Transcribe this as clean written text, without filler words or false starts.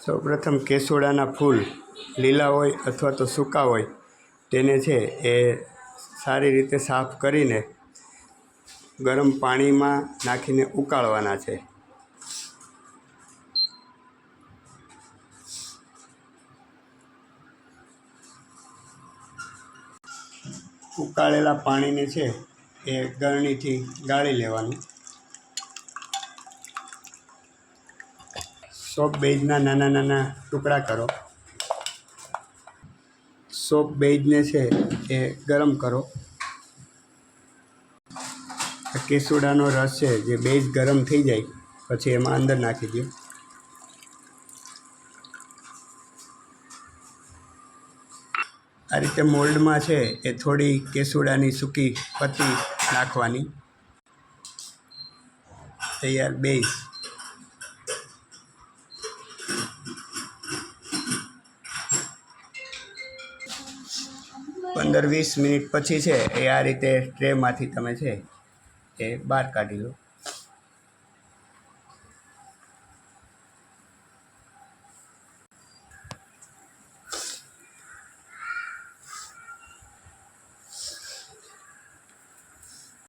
સૌપ્રથમ કેસુડાના ફૂલ લીલા હોય અથવા તો સૂકા હોય તેને છે એ સારી રીતે સાફ કરીને ગરમ પાણીમાં નાખીને ઉકાળવાના છે. ઉકાળેલા પાણીને છે એ ગળણીથી ગાળી લેવાનું. સોપ બેઝના નાના નાના ટુકડા કરો. સોપ બેઝને છે એ ગરમ કરો. કેસુડાનો રસ છે જે બેઝ ગરમ થઈ જાય પછી એમાં અંદર નાખી દો. આ રીતે મોલ્ડમાં છે એ થોડી કેસુડાની સૂકી પત્તી નાખવાની. તૈયાર બેઝ. 15-20 મિનિટ પછી છે એ આ રીતે ટ્રેમાંથી તમે છે એ બહાર કાઢી લો.